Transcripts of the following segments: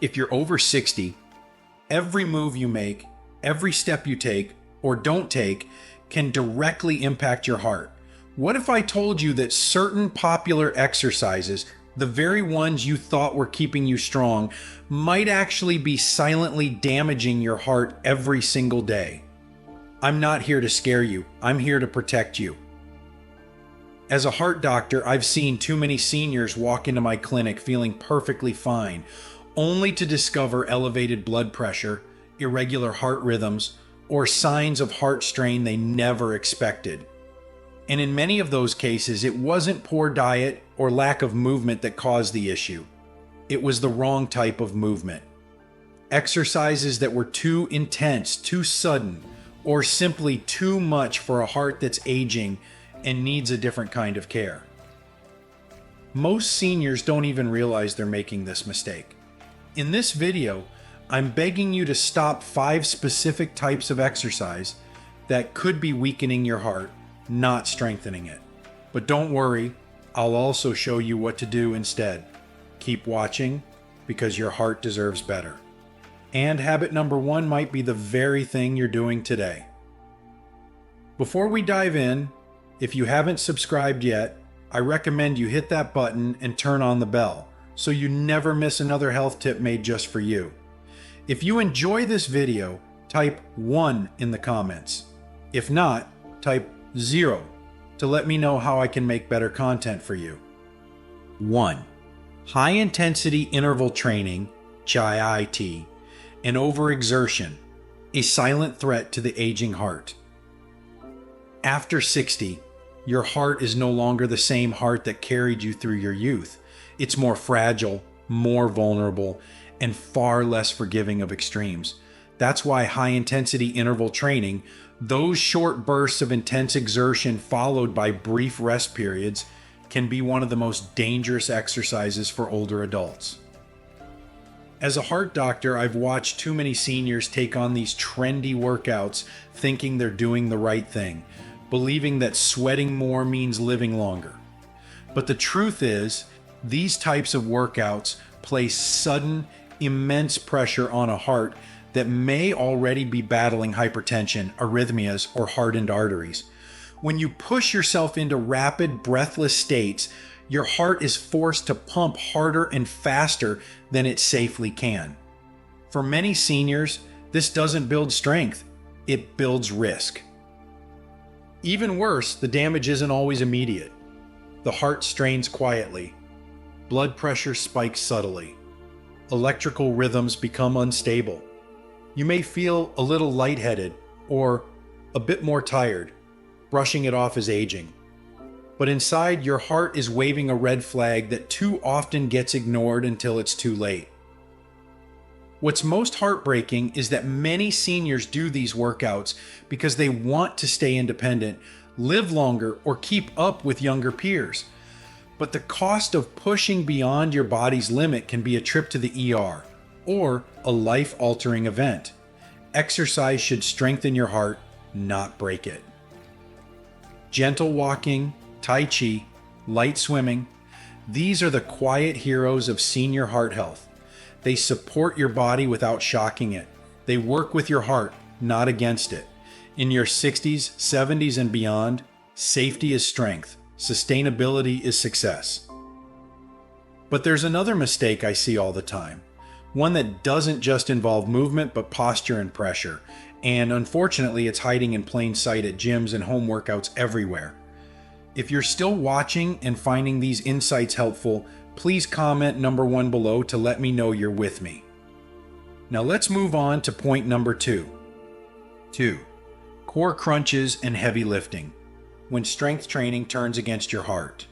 If you're over 60, every move you make, every step you take or don't take can directly impact your heart. What if I told you that certain popular exercises, the very ones you thought were keeping you strong, might actually be silently damaging your heart every single day? I'm not here to scare you. I'm here to protect you. As a heart doctor, I've seen too many seniors walk into my clinic feeling perfectly fine, only to discover elevated blood pressure, irregular heart rhythms, or signs of heart strain they never expected. And in many of those cases, it wasn't poor diet or lack of movement that caused the issue. It was the wrong type of movement. Exercises that were too intense, too sudden, or simply too much for a heart that's aging and needs a different kind of care. Most seniors don't even realize they're making this mistake. In this video, I'm begging you to stop 5 specific types of exercise that could be weakening your heart, not strengthening it. But don't worry, I'll also show you what to do instead. Keep watching, because your heart deserves better. And habit number 1 might be the very thing you're doing today. Before we dive in, if you haven't subscribed yet, I recommend you hit that button and turn on the bell so you never miss another health tip made just for you. If you enjoy this video, type 1 in the comments. If not, type 0 to let me know how I can make better content for you. 1. High-intensity interval training, HIIT, and overexertion, a silent threat to the aging heart. After 60, your heart is no longer the same heart that carried you through your youth. It's more fragile, more vulnerable, and far less forgiving of extremes. That's why high-intensity interval training, those short bursts of intense exertion followed by brief rest periods, can be one of the most dangerous exercises for older adults. As a heart doctor, I've watched too many seniors take on these trendy workouts thinking they're doing the right thing, believing that sweating more means living longer. But the truth is, these types of workouts place sudden, immense pressure on a heart that may already be battling hypertension, arrhythmias, or hardened arteries. When you push yourself into rapid, breathless states, your heart is forced to pump harder and faster than it safely can. For many seniors, this doesn't build strength, it builds risk. Even worse, the damage isn't always immediate. The heart strains quietly. Blood pressure spikes subtly. Electrical rhythms become unstable. You may feel a little lightheaded or a bit more tired, brushing it off as aging. But inside, your heart is waving a red flag that too often gets ignored until it's too late. What's most heartbreaking is that many seniors do these workouts because they want to stay independent, live longer, or keep up with younger peers. But the cost of pushing beyond your body's limit can be a trip to the ER or a life-altering event. Exercise should strengthen your heart, not break it. Gentle walking, Tai Chi, light swimming, these are the quiet heroes of senior heart health. They support your body without shocking it. They work with your heart, not against it. In your 60s, 70s, and beyond, safety is strength. Sustainability is success. But there's another mistake I see all the time. One that doesn't just involve movement, but posture and pressure. And unfortunately, it's hiding in plain sight at gyms and home workouts everywhere. If you're still watching and finding these insights helpful, please comment number 1 below to let me know you're with me. Now let's move on to point number 2. 2. Core crunches and heavy lifting, when strength training turns against your heart.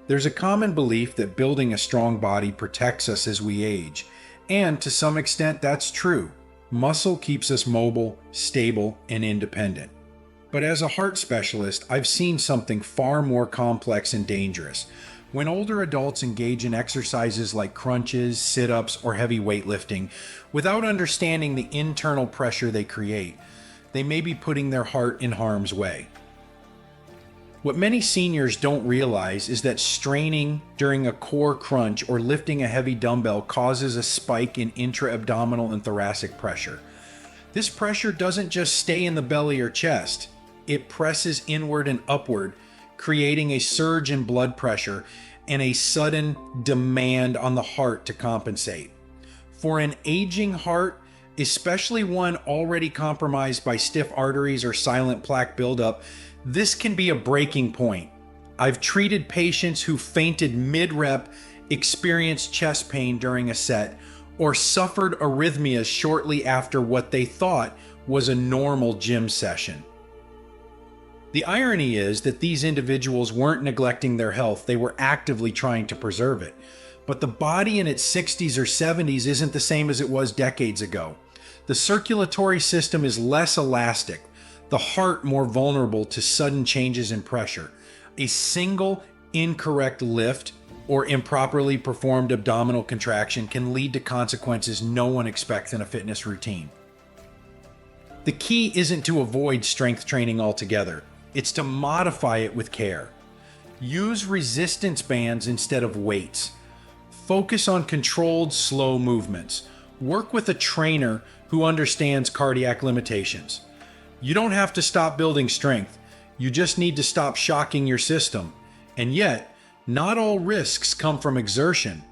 There's a common belief that building a strong body protects us as we age, and to some extent that's true. Muscle keeps us mobile, stable, and independent. But as a heart specialist, I've seen something far more complex and dangerous. When older adults engage in exercises like crunches, sit-ups, or heavy weightlifting, without understanding the internal pressure they create, they may be putting their heart in harm's way. What many seniors don't realize is that straining during a core crunch or lifting a heavy dumbbell causes a spike in intra-abdominal and thoracic pressure. This pressure doesn't just stay in the belly or chest. It presses inward and upward, creating a surge in blood pressure and a sudden demand on the heart to compensate. For an aging heart, especially one already compromised by stiff arteries or silent plaque buildup, this can be a breaking point. I've treated patients who fainted mid-rep, experienced chest pain during a set, or suffered arrhythmias shortly after what they thought was a normal gym session. The irony is that these individuals weren't neglecting their health, they were actively trying to preserve it. But the body in its 60s or 70s isn't the same as it was decades ago. The circulatory system is less elastic, the heart more vulnerable to sudden changes in pressure. A single incorrect lift or improperly performed abdominal contraction can lead to consequences no one expects in a fitness routine. The key isn't to avoid strength training altogether. It's to modify it with care. Use resistance bands instead of weights. Focus on controlled, slow movements. Work with a trainer who understands cardiac limitations. You don't have to stop building strength. You just need to stop shocking your system. And yet, not all risks come from exertion.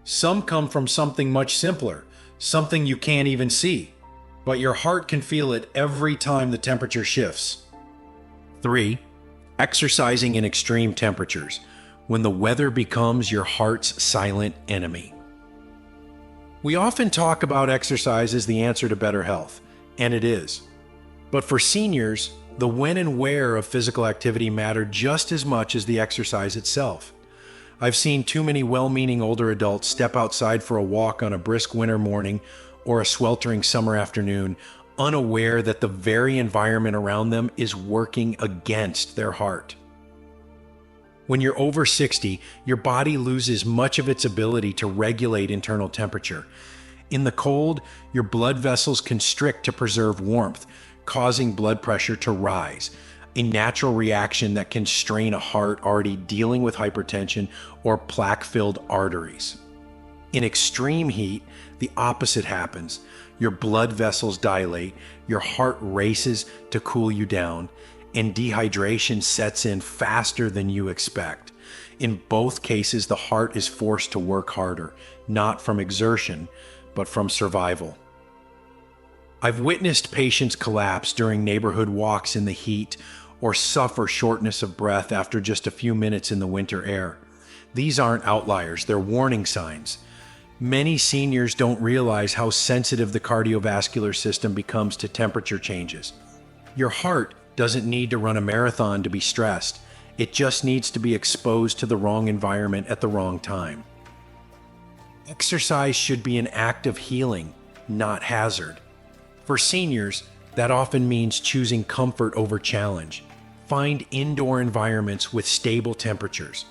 Some come from something much simpler, something you can't even see. But your heart can feel it every time the temperature shifts. 3. Exercising in extreme temperatures, when the weather becomes your heart's silent enemy. We often talk about exercise as the answer to better health, and it is. But for seniors, the when and where of physical activity matter just as much as the exercise itself. I've seen too many well-meaning older adults step outside for a walk on a brisk winter morning or a sweltering summer afternoon, unaware that the very environment around them is working against their heart. When you're over 60, your body loses much of its ability to regulate internal temperature. In the cold, your blood vessels constrict to preserve warmth, causing blood pressure to rise, a natural reaction that can strain a heart already dealing with hypertension or plaque-filled arteries. In extreme heat, the opposite happens. Your blood vessels dilate, your heart races to cool you down, and dehydration sets in faster than you expect. In both cases, the heart is forced to work harder, not from exertion, but from survival. I've witnessed patients collapse during neighborhood walks in the heat or suffer shortness of breath after just a few minutes in the winter air. These aren't outliers, they're warning signs. Many seniors don't realize how sensitive the cardiovascular system becomes to temperature changes. Your heart doesn't need to run a marathon to be stressed. It just needs to be exposed to the wrong environment at the wrong time. Exercise should be an act of healing, not hazard. For seniors, that often means choosing comfort over challenge. Find indoor environments with stable temperatures.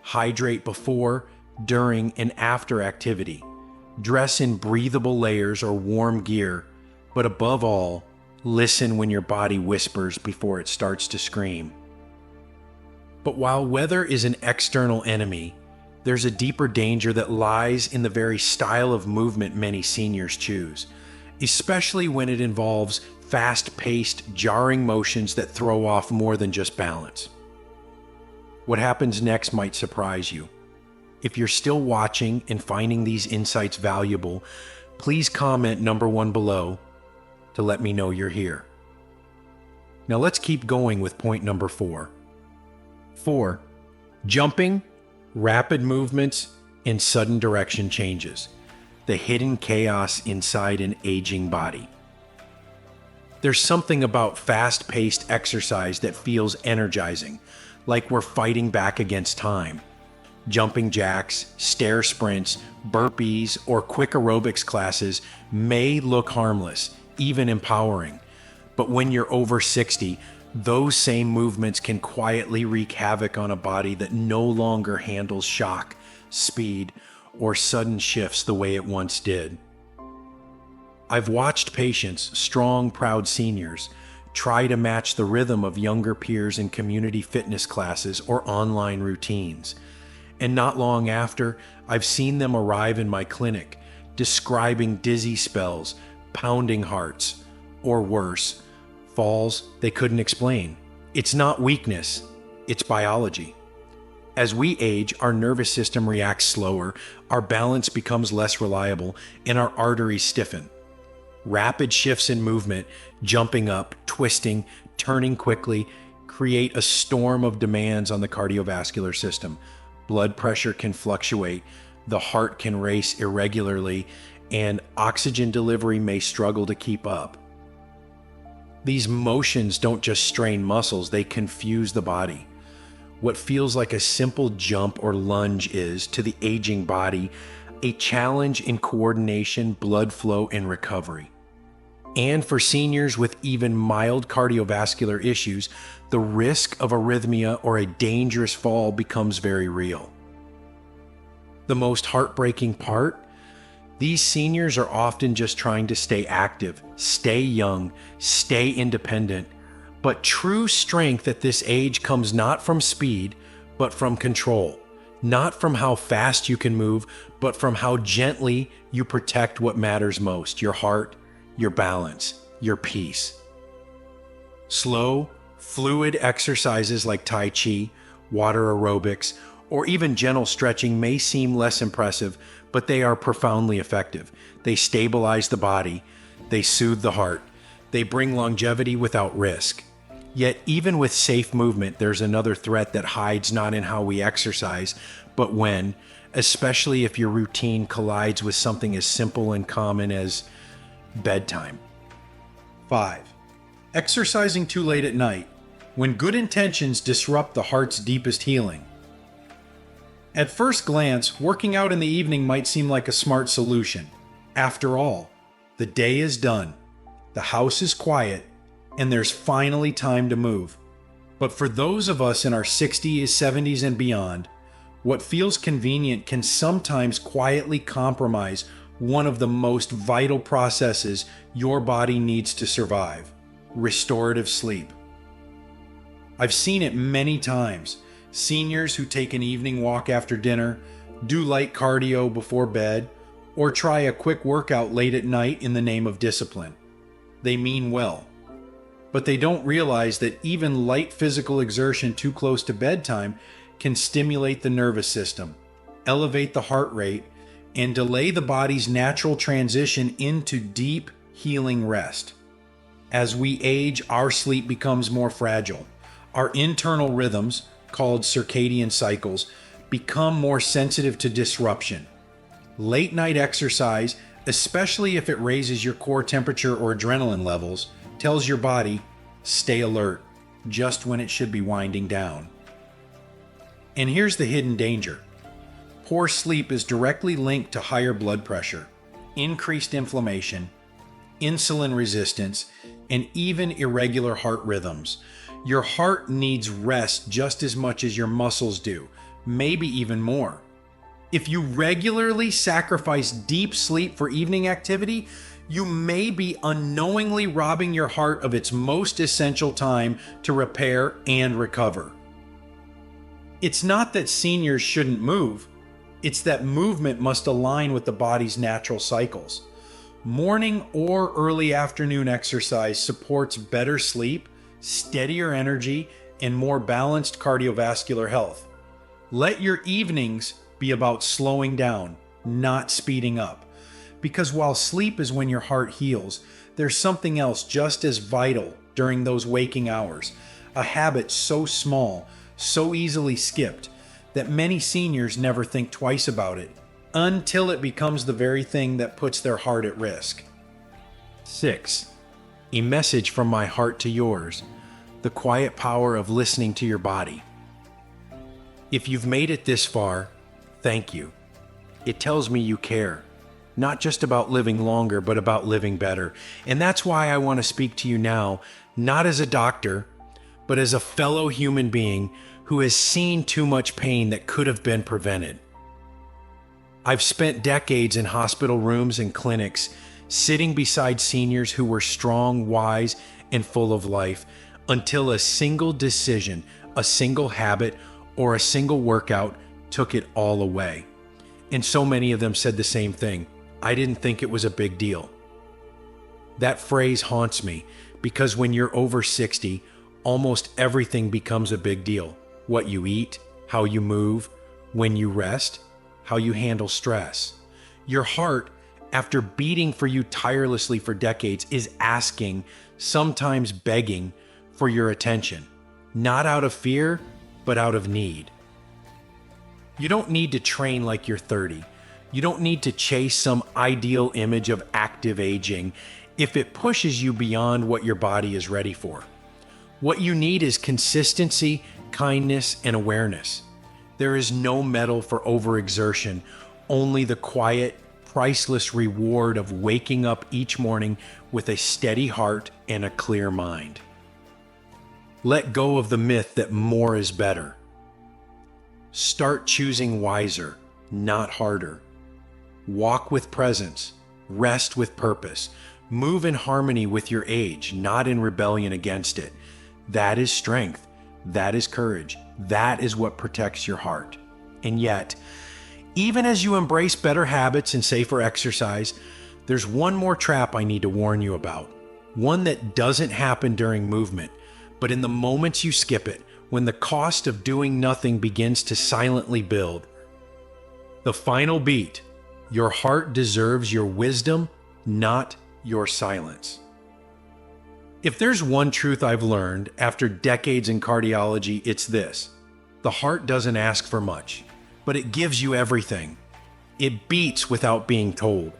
Hydrate before, during, and after activity. Dress in breathable layers or warm gear, but above all, listen when your body whispers before it starts to scream. But while weather is an external enemy, there's a deeper danger that lies in the very style of movement many seniors choose, especially when it involves fast-paced, jarring motions that throw off more than just balance. What happens next might surprise you. If you're still watching and finding these insights valuable, please comment number 1 below to let me know you're here. Now let's keep going with point number 4. 4. Jumping, rapid movements, and sudden direction changes. The hidden chaos inside an aging body. There's something about fast-paced exercise that feels energizing, like we're fighting back against time. Jumping jacks, stair sprints, burpees, or quick aerobics classes may look harmless, even empowering. But when you're over 60, those same movements can quietly wreak havoc on a body that no longer handles shock, speed, or sudden shifts the way it once did. I've watched patients, strong, proud seniors, try to match the rhythm of younger peers in community fitness classes or online routines. And not long after, I've seen them arrive in my clinic, describing dizzy spells, pounding hearts, or worse, falls they couldn't explain. It's not weakness, it's biology. As we age, our nervous system reacts slower, our balance becomes less reliable, and our arteries stiffen. Rapid shifts in movement, jumping up, twisting, turning quickly, create a storm of demands on the cardiovascular system. Blood pressure can fluctuate, the heart can race irregularly, and oxygen delivery may struggle to keep up. These motions don't just strain muscles, they confuse the body. What feels like a simple jump or lunge is, to the aging body, a challenge in coordination, blood flow, and recovery. And for seniors with even mild cardiovascular issues, the risk of arrhythmia or a dangerous fall becomes very real. The most heartbreaking part? These seniors are often just trying to stay active, stay young, stay independent. But true strength at this age comes not from speed, but from control. Not from how fast you can move, but from how gently you protect what matters most: your heart, your balance, your peace. Slow, fluid exercises like Tai Chi, water aerobics, or even gentle stretching may seem less impressive, but they are profoundly effective. They stabilize the body, they soothe the heart, they bring longevity without risk. Yet even with safe movement, there's another threat that hides not in how we exercise, but when, especially if your routine collides with something as simple and common as bedtime. 5. Exercising too late at night, when good intentions disrupt the heart's deepest healing. At first glance, working out in the evening might seem like a smart solution. After all, the day is done, the house is quiet, and there's finally time to move. But for those of us in our 60s, 70s, and beyond, what feels convenient can sometimes quietly compromise one of the most vital processes your body needs to survive: restorative sleep. I've seen it many times. Seniors who take an evening walk after dinner, do light cardio before bed, or try a quick workout late at night in the name of discipline. They mean well, but they don't realize that even light physical exertion too close to bedtime can stimulate the nervous system, elevate the heart rate, and delay the body's natural transition into deep, healing rest. As we age, our sleep becomes more fragile. Our internal rhythms, called circadian cycles, become more sensitive to disruption. Late night exercise, especially if it raises your core temperature or adrenaline levels, tells your body, stay alert, just when it should be winding down. And here's the hidden danger. Poor sleep is directly linked to higher blood pressure, increased inflammation, insulin resistance, and even irregular heart rhythms. Your heart needs rest just as much as your muscles do, maybe even more. If you regularly sacrifice deep sleep for evening activity, you may be unknowingly robbing your heart of its most essential time to repair and recover. It's not that seniors shouldn't move, it's that movement must align with the body's natural cycles. Morning or early afternoon exercise supports better sleep, steadier energy, and more balanced cardiovascular health. Let your evenings be about slowing down, not speeding up. Because while sleep is when your heart heals, there's something else just as vital during those waking hours. A habit so small, so easily skipped, that many seniors never think twice about it, until it becomes the very thing that puts their heart at risk. 6. A message from my heart to yours: the quiet power of listening to your body. If you've made it this far, thank you. It tells me you care, not just about living longer, but about living better. And that's why I want to speak to you now, not as a doctor, but as a fellow human being who has seen too much pain that could have been prevented. I've spent decades in hospital rooms and clinics, sitting beside seniors who were strong, wise, and full of life until a single decision, a single habit, or a single workout took it all away. And so many of them said the same thing. I didn't think it was a big deal. That phrase haunts me because when you're over 60, almost everything becomes a big deal. What you eat, how you move, when you rest, how you handle stress. Your heart, after beating for you tirelessly for decades, is asking, sometimes begging, for your attention. Not out of fear, but out of need. You don't need to train like you're 30. You don't need to chase some ideal image of active aging if it pushes you beyond what your body is ready for. What you need is consistency, kindness, and awareness. There is no medal for overexertion, only the quiet, priceless reward of waking up each morning with a steady heart and a clear mind. Let go of the myth that more is better. Start choosing wiser, not harder. Walk with presence, rest with purpose, move in harmony with your age, not in rebellion against it. That is strength. That is courage. That is what protects your heart. And yet, even as you embrace better habits and safer exercise, there's one more trap I need to warn you about. One that doesn't happen during movement, but in the moments you skip it, when the cost of doing nothing begins to silently build. The final beat. Your heart deserves your wisdom, not your silence. If there's one truth I've learned after decades in cardiology, it's this. The heart doesn't ask for much, but it gives you everything. It beats without being told.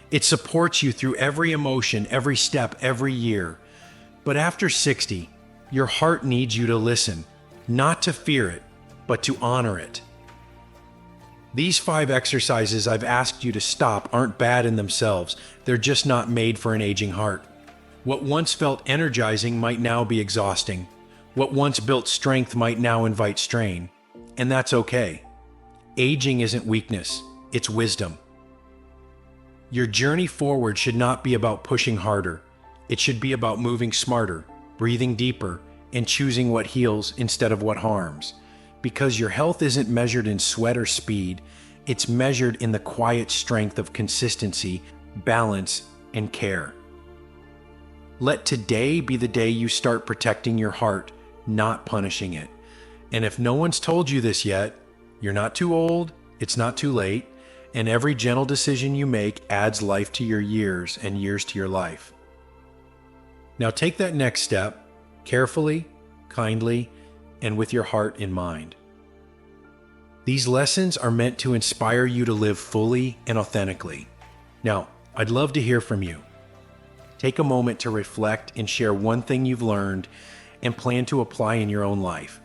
It supports you through every emotion, every step, every year. But after 60, your heart needs you to listen, not to fear it, but to honor it. These 5 exercises I've asked you to stop aren't bad in themselves. They're just not made for an aging heart. What once felt energizing might now be exhausting. What once built strength might now invite strain. And that's okay. Aging isn't weakness, it's wisdom. Your journey forward should not be about pushing harder. It should be about moving smarter, breathing deeper, and choosing what heals instead of what harms. Because your health isn't measured in sweat or speed, it's measured in the quiet strength of consistency, balance, and care. Let today be the day you start protecting your heart, not punishing it. And if no one's told you this yet, you're not too old, it's not too late, and every gentle decision you make adds life to your years and years to your life. Now take that next step, carefully, kindly, and with your heart in mind. These lessons are meant to inspire you to live fully and authentically. Now, I'd love to hear from you. Take a moment to reflect and share one thing you've learned and plan to apply in your own life.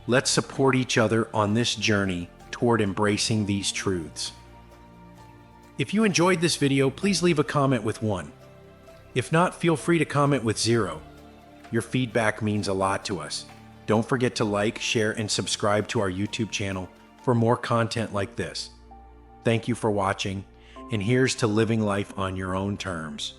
Let's support each other on this journey toward embracing these truths. If you enjoyed this video, please leave a comment with 1. If not, feel free to comment with 0. Your feedback means a lot to us. Don't forget to like, share, and subscribe to our YouTube channel for more content like this. Thank you for watching, and here's to living life on your own terms.